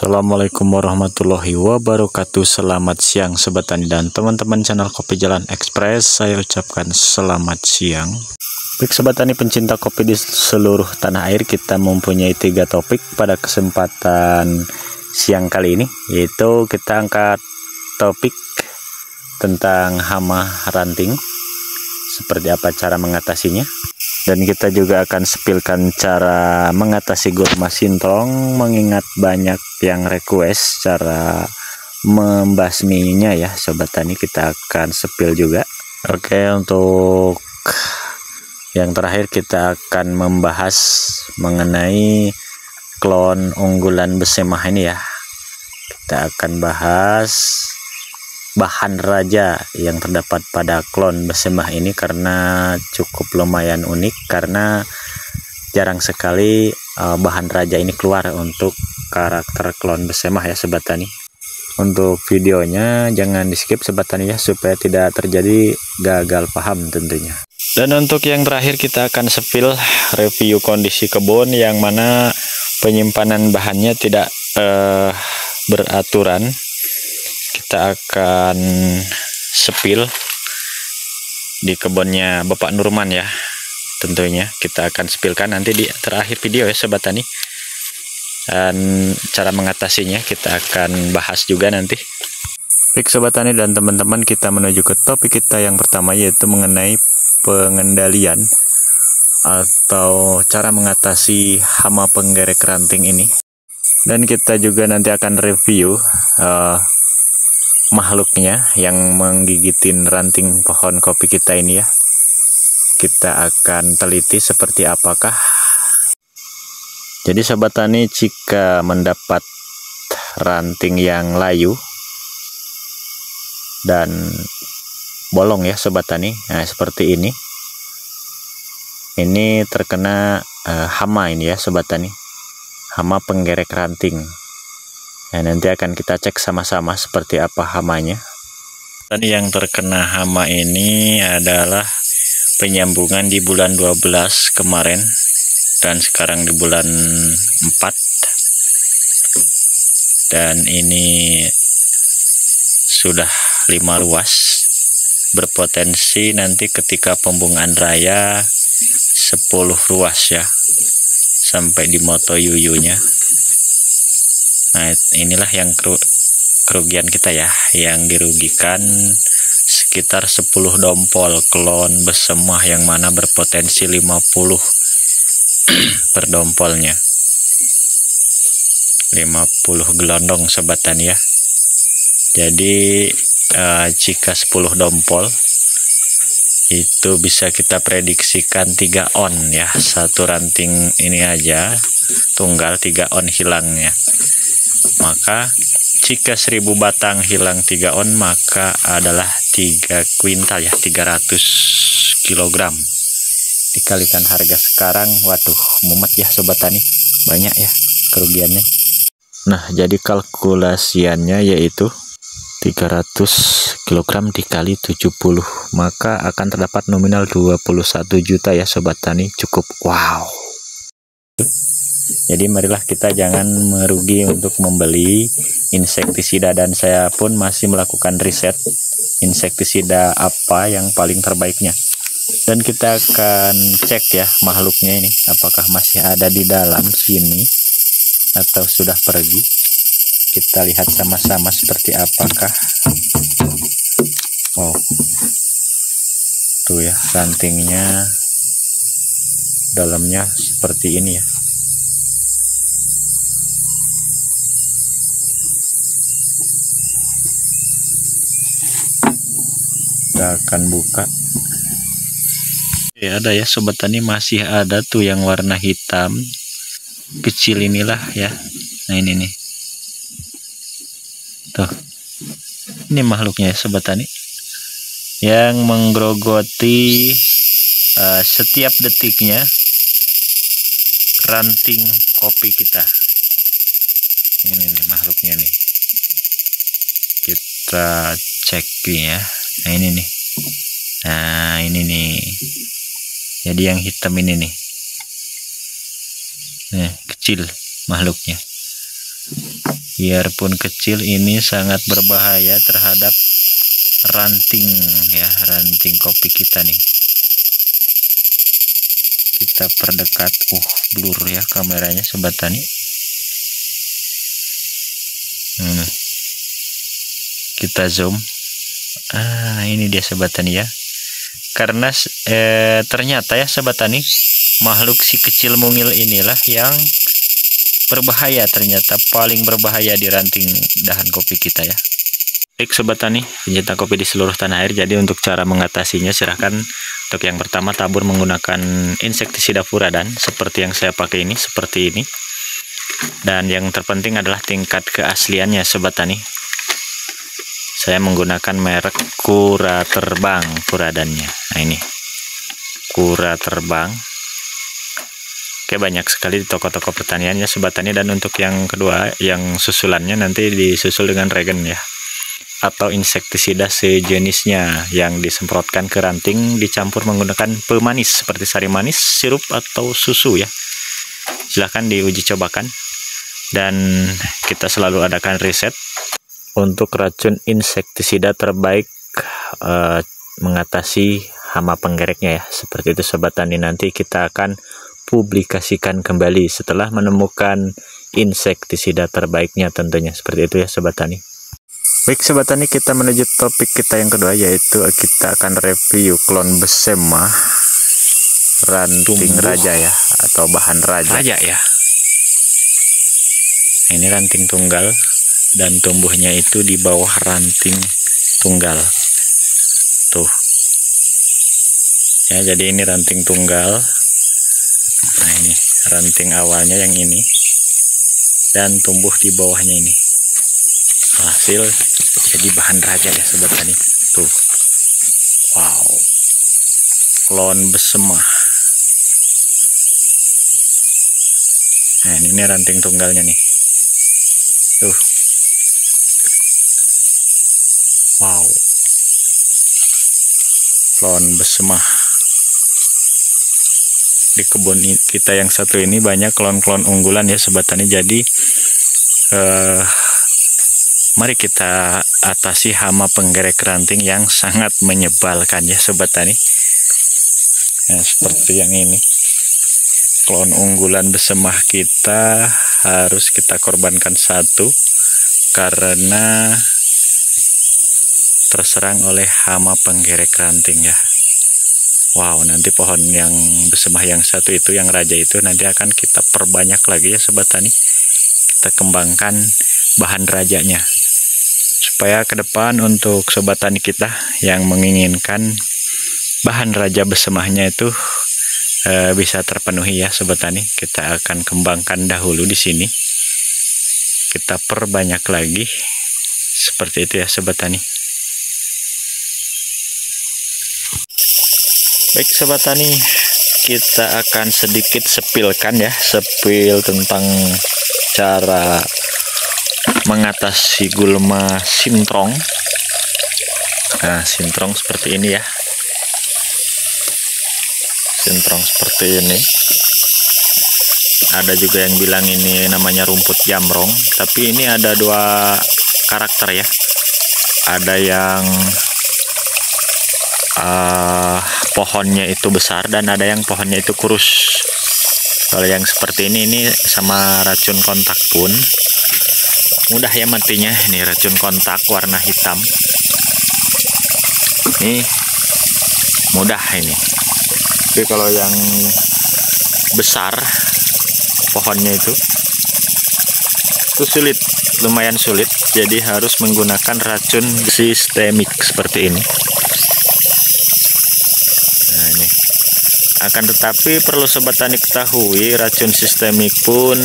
Assalamualaikum warahmatullahi wabarakatuh. Selamat siang Sobat Tani dan teman-teman channel Kopi Jalan Express. Saya ucapkan selamat siang. Baik Sobat Tani pencinta kopi di seluruh tanah air, kita mempunyai 3 topik pada kesempatan siang kali ini, yaitu kita angkat topik tentang hama ranting, seperti apa cara mengatasinya. Dan kita juga akan spilkan cara mengatasi gurma sintrong, mengingat banyak yang request cara membasminya ya Sobat Tani, kita akan spil juga. Oke, untuk yang terakhir kita akan membahas mengenai klon unggulan Besemah ini ya. Kita akan bahas bahan raja yang terdapat pada klon Besemah ini karena cukup lumayan unik, karena jarang sekali bahan raja ini keluar untuk karakter klon Besemah ya Sobat Tani. Untuk videonya jangan di skip Sobat Tani ya, supaya tidak terjadi gagal paham tentunya. Dan untuk yang terakhir kita akan spill review kondisi kebun yang mana penyimpanan bahannya tidak beraturan. Kita akan spill di kebunnya Bapak Nurman ya, tentunya kita akan spillkan nanti di terakhir video ya Sobat Tani. Dan cara mengatasinya kita akan bahas juga nanti. Baik Sobat Tani dan teman-teman, kita menuju ke topik kita yang pertama, yaitu mengenai pengendalian atau cara mengatasi hama penggerek ranting ini. Dan kita juga nanti akan review makhluknya yang menggigitin ranting pohon kopi kita ini ya. Kita akan teliti seperti apakah. Jadi Sobat Tani, jika mendapat ranting yang layu dan bolong ya Sobat Tani, nah seperti ini terkena hama ini ya Sobat Tani, hama penggerek ranting. Nah, nanti akan kita cek sama-sama seperti apa hamanya. Dan yang terkena hama ini adalah penyambungan di bulan 12 kemarin dan sekarang di bulan 4. Dan ini sudah 5 ruas, berpotensi nanti ketika pembungaan raya 10 ruas ya, sampai di Moto Yuyunya. Nah, inilah yang kerugian kita ya, yang dirugikan sekitar 10 dompol klon Besemah yang mana berpotensi 50 per dompolnya, 50 gelondong Sobat Tani ya. Jadi jika 10 dompol itu bisa kita prediksikan 3 on ya, satu ranting ini aja tunggal 3 on hilangnya. Maka jika 1000 batang hilang 3 on, maka adalah 3 kuintal ya, 300 kg. Dikalikan harga sekarang, waduh mumet ya Sobat Tani, banyak ya kerugiannya. Nah, jadi kalkulasiannya yaitu 300 kg dikali 70, maka akan terdapat nominal 21 juta ya Sobat Tani. Cukup wow. Jadi marilah kita jangan merugi untuk membeli insektisida, dan saya pun masih melakukan riset insektisida apa yang paling terbaiknya. Dan kita akan cek ya makhluknya ini, apakah masih ada di dalam sini atau sudah pergi. Kita lihat sama-sama seperti apakah. Oh, tuh ya rantingnya, dalamnya seperti ini ya. Kita akan buka ya, ada ya Sobat Tani, masih ada tuh yang warna hitam kecil inilah ya. Nah ini nih tuh, ini makhluknya ya Sobat Tani, yang menggerogoti setiap detiknya ranting kopi kita. Ini nih makhluknya nih, kita cek nih ya. Nah ini nih, nah ini nih, jadi yang hitam ini nih, kecil makhluknya. Biarpun kecil, ini sangat berbahaya terhadap ranting ya, ranting kopi kita nih. Kita perdekat, blur ya kameranya Sobat Tani. Kita zoom. Ini dia Sobat Tani ya. Karena ternyata ya Sobat Tani, makhluk si kecil mungil inilah yang berbahaya, ternyata paling berbahaya di ranting dahan kopi kita ya. Baik Sobat Tani, pencinta kopi di seluruh tanah air, jadi untuk cara mengatasinya silahkan untuk yang pertama tabur menggunakan insektisida Furadan seperti yang saya pakai ini, seperti ini. Dan yang terpenting adalah tingkat keasliannya Sobat Tani. Saya menggunakan merek Kura Terbang Furadannya. Nah ini Kura Terbang. Oke, banyak sekali di toko-toko pertaniannya Sobat Tani. Dan untuk yang kedua, yang susulannya nanti disusul dengan regen ya, atau insektisida sejenisnya yang disemprotkan ke ranting dicampur menggunakan pemanis seperti sari manis, sirup atau susu ya. Silahkan diuji cobakan. Dan kita selalu adakan riset untuk racun insektisida terbaik mengatasi hama penggereknya ya. Seperti itu Sobat Tani, nanti kita akan publikasikan kembali setelah menemukan insektisida terbaiknya tentunya. Seperti itu ya Sobat Tani. Baik Sobat Tani, kita menuju topik kita yang kedua, yaitu kita akan review klon Besema ranting raja ya, atau bahan raja ya. Ini ranting tunggal dan tumbuhnya itu di bawah ranting tunggal tuh ya. Jadi ini ranting tunggal. Nah ini ranting awalnya yang ini, dan tumbuh di bawahnya ini. Hasil jadi bahan raja ya Sobat Tani tuh. Wow, klon Besema. Nah ini ranting tunggalnya nih tuh. Wow, klon Besema. Di kebun kita yang satu ini banyak klon-klon unggulan ya Sobat Tani. Jadi mari kita atasi hama penggerek ranting yang sangat menyebalkan ya Sobat Tani. Nah, seperti yang ini, klon unggulan Besema kita harus kita korbankan satu karena terserang oleh hama penggerek ranting ya. Wow, nanti pohon yang Besema yang satu itu, yang raja itu, nanti akan kita perbanyak lagi ya Sobat Tani. Kita kembangkan bahan rajanya supaya ke depan untuk Sobat Tani kita yang menginginkan bahan raja Besemahnya itu bisa terpenuhi ya Sobat Tani. Kita akan kembangkan dahulu di sini, kita perbanyak lagi seperti itu ya Sobat Tani. Baik Sobat Tani, kita akan sedikit sepilkan ya, sepil tentang cara mengatasi gulma sintrong. Nah, sintrong seperti ini ya. Sintrong seperti ini. Ada juga yang bilang ini namanya rumput jamrong, tapi ini ada dua karakter ya. Ada yang pohonnya itu besar dan ada yang pohonnya itu kurus. Kalau yang seperti ini sama racun kontak pun mudah ya matinya. Ini racun kontak warna hitam, ini mudah ini. Tapi kalau yang besar pohonnya itu sulit, lumayan sulit. Jadi harus menggunakan racun sistemik seperti ini. Nah ini, akan tetapi perlu Sobat Tani ketahui, racun sistemik pun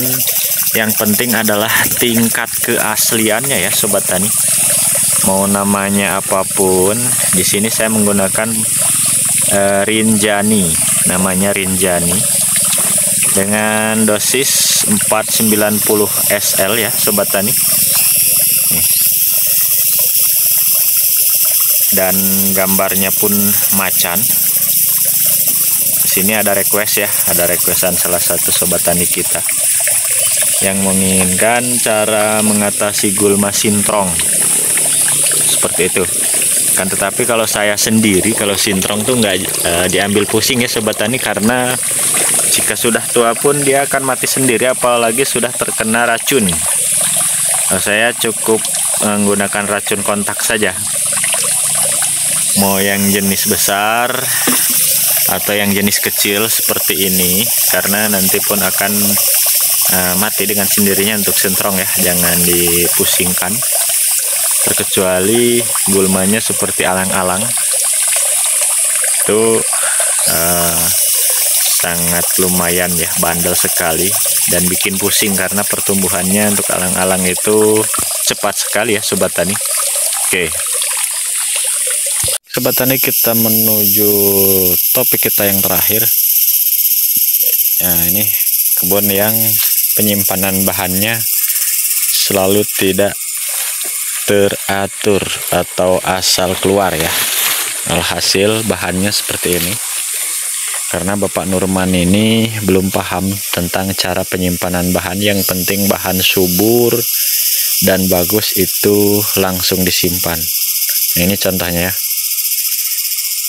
yang penting adalah tingkat keasliannya ya Sobat Tani. Mau namanya apapun, di sini saya menggunakan Rinjani, namanya Rinjani dengan dosis 490 SL ya Sobat Tani. Nih. Dan gambarnya pun macan. Di sini ada request ya, ada requestan salah satu Sobat Tani kita. yang menginginkan cara mengatasi gulma sintrong seperti itu kan. Tetapi kalau saya sendiri, kalau sintrong tuh nggak diambil pusing ya sobat tani, karena jika sudah tua pun dia akan mati sendiri, apalagi sudah terkena racun. Saya cukup menggunakan racun kontak saja, mau yang jenis besar atau yang jenis kecil seperti ini, karena nanti pun akan mati dengan sendirinya untuk sintrong ya, jangan dipusingkan. Terkecuali gulmanya seperti alang-alang, itu sangat lumayan ya, bandel sekali dan bikin pusing karena pertumbuhannya untuk alang-alang itu cepat sekali ya sobat tani. Oke sobat tani, kita menuju topik kita yang terakhir. Nah, ini kebun yang penyimpanan bahannya selalu tidak teratur atau asal keluar ya. Alhasil bahannya seperti ini karena Bapak Nurman ini belum paham tentang cara penyimpanan bahan. Yang penting bahan subur dan bagus itu langsung disimpan. Nah, ini contohnya ya.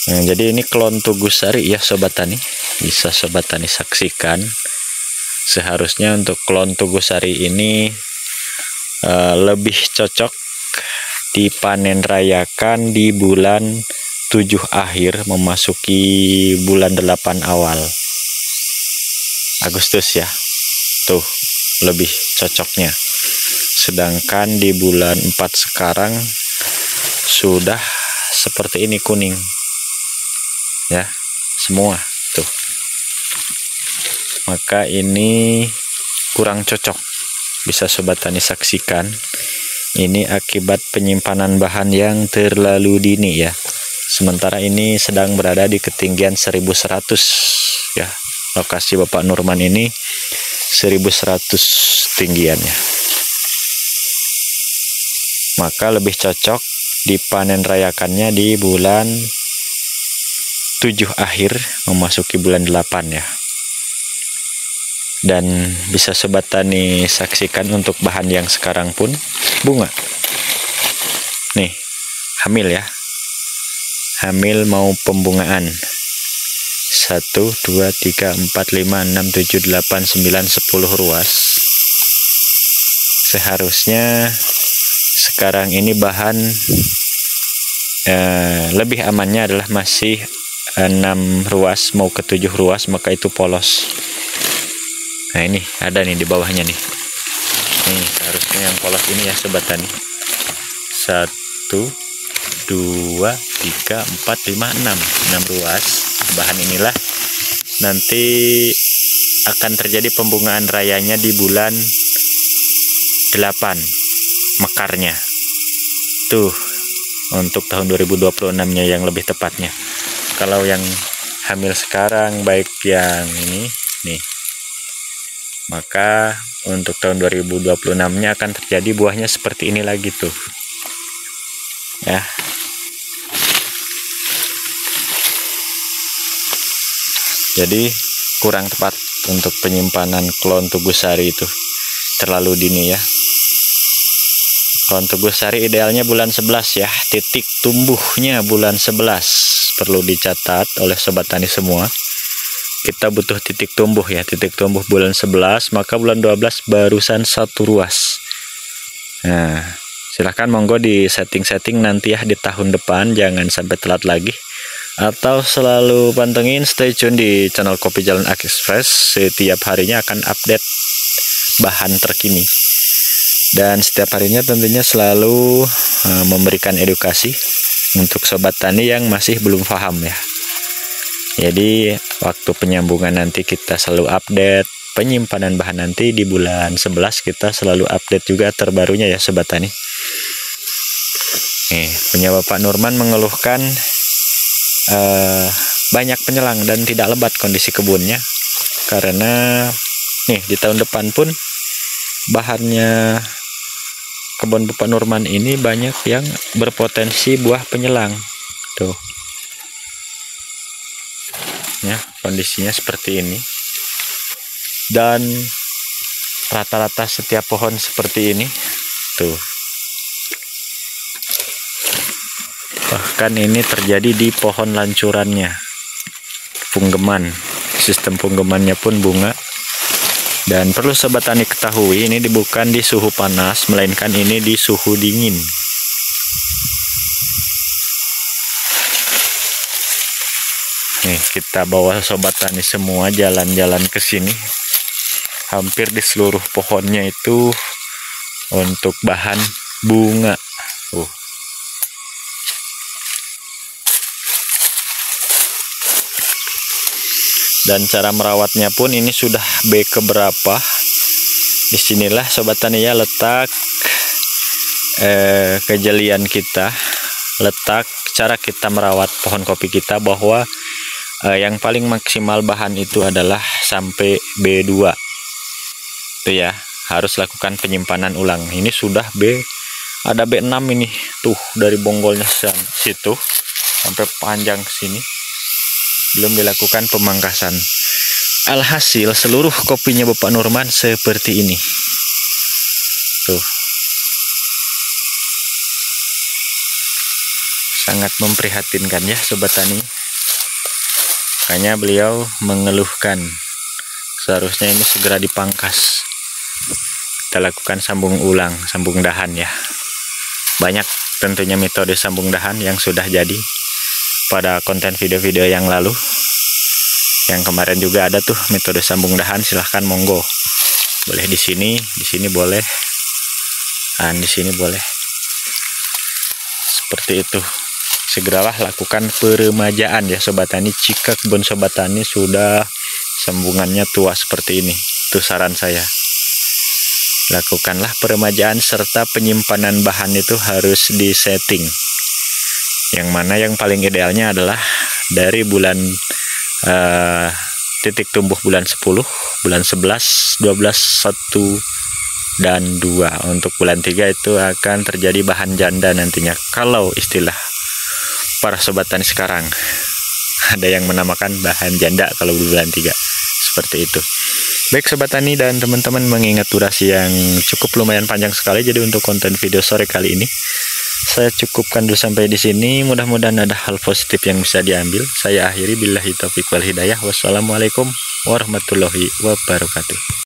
Nah, jadi ini klon Tugusari ya sobat tani, bisa sobat tani saksikan. Seharusnya untuk klon Tugusari ini lebih cocok dipanen rayakan di bulan 7 akhir memasuki bulan 8 awal Agustus ya, tuh lebih cocoknya. Sedangkan di bulan 4 sekarang sudah seperti ini kuning ya semua tuh, maka ini kurang cocok. Bisa sobat tani saksikan, ini akibat penyimpanan bahan yang terlalu dini ya. Sementara ini sedang berada di ketinggian 1100 ya, lokasi Bapak Nurman ini 1100 tinggiannya, maka lebih cocok dipanen rayakannya di bulan 7 akhir memasuki bulan 8 ya. Dan bisa sobat tani saksikan untuk bahan yang sekarang pun bunga nih, hamil ya, hamil mau pembungaan 1, 2, 3, 4, 5, 6, 7, 8, 9, 10 ruas. Seharusnya sekarang ini bahan lebih amannya adalah masih 6 ruas mau ke 7 ruas, maka itu polos. Nah ini ada nih di bawahnya nih, ini seharusnya yang polos ini ya sobat tani. 1, 2, 3, 4, 5, 6 ruas bahan inilah nanti akan terjadi pembungaan rayanya di bulan 8 mekarnya tuh, untuk tahun 2026 nya yang lebih tepatnya. Kalau yang hamil sekarang baik yang ini nih, maka untuk tahun 2026 nya akan terjadi buahnya seperti ini lagi tuh ya. Jadi kurang tepat untuk penyimpanan klon Tugusari itu, terlalu dini ya. Klon Tugusari idealnya bulan 11 ya, titik tumbuhnya bulan 11 perlu dicatat oleh sobat tani semua. Kita butuh titik tumbuh ya, titik tumbuh bulan 11, maka bulan 12 barusan 1 ruas. Nah, silahkan monggo di setting-setting nanti ya di tahun depan, jangan sampai telat lagi. Atau selalu pantengin, stay tune di channel Kopi Jalan Express. Setiap harinya akan update bahan terkini. Dan setiap harinya tentunya selalu memberikan edukasi untuk sobat tani yang masih belum paham ya. Jadi waktu penyambungan nanti kita selalu update penyimpanan bahan, nanti di bulan 11 kita selalu update juga terbarunya ya sobat tani. Nih, punya Bapak Nurman mengeluhkan banyak penyelang dan tidak lebat kondisi kebunnya, karena nih di tahun depan pun bahannya kebun Bapak Nurman ini banyak yang berpotensi buah penyelang tuh ya, kondisinya seperti ini. Dan rata-rata setiap pohon seperti ini tuh. Bahkan ini terjadi di pohon lancurannya, punggeman. Sistem punggemannya pun bunga. Dan perlu sobat tani ketahui, ini bukan di suhu panas, melainkan ini di suhu dingin. Nih, kita bawa sobat tani semua jalan-jalan ke sini. Hampir di seluruh pohonnya itu untuk bahan bunga. Dan cara merawatnya pun ini sudah B keberapa. Disinilah sobat tani ya letak kejelian kita, letak cara kita merawat pohon kopi kita, bahwa yang paling maksimal bahan itu adalah sampai B2 tuh ya, harus lakukan penyimpanan ulang. Ini sudah B, ada B6 ini tuh, dari bonggolnya situ sampai panjang ke sini, belum dilakukan pemangkasan. Alhasil seluruh kopinya Bapak Nurman seperti ini tuh. Sangat memprihatinkan ya sobat tani. Makanya beliau mengeluhkan seharusnya ini segera dipangkas. Kita lakukan sambung ulang, sambung dahan ya. Banyak tentunya metode sambung dahan yang sudah jadi pada konten video-video yang lalu. Yang kemarin juga ada tuh metode sambung dahan, silahkan monggo. Boleh di sini boleh. Dan di sini boleh. Seperti itu. Segeralah lakukan peremajaan ya sobat tani, jika kebun sobat tani sudah sambungannya tua seperti ini. Itu saran saya. Lakukanlah peremajaan serta penyimpanan bahan itu harus disetting. Yang mana yang paling idealnya adalah dari bulan titik tumbuh bulan 10, bulan 11, 12, 1, dan 2. Untuk bulan 3 itu akan terjadi bahan janda nantinya. Kalau istilah para sobat tani sekarang, ada yang menamakan bahan janda kalau bulan 3. Seperti itu. Baik sobat tani dan teman-teman, mengingat durasi yang cukup lumayan panjang sekali, jadi untuk konten video sore kali ini saya cukupkan dulu sampai di sini. Mudah-mudahan ada hal positif yang bisa diambil. Saya akhiri, billahi taufiq wal hidayah. Wassalamualaikum warahmatullahi wabarakatuh.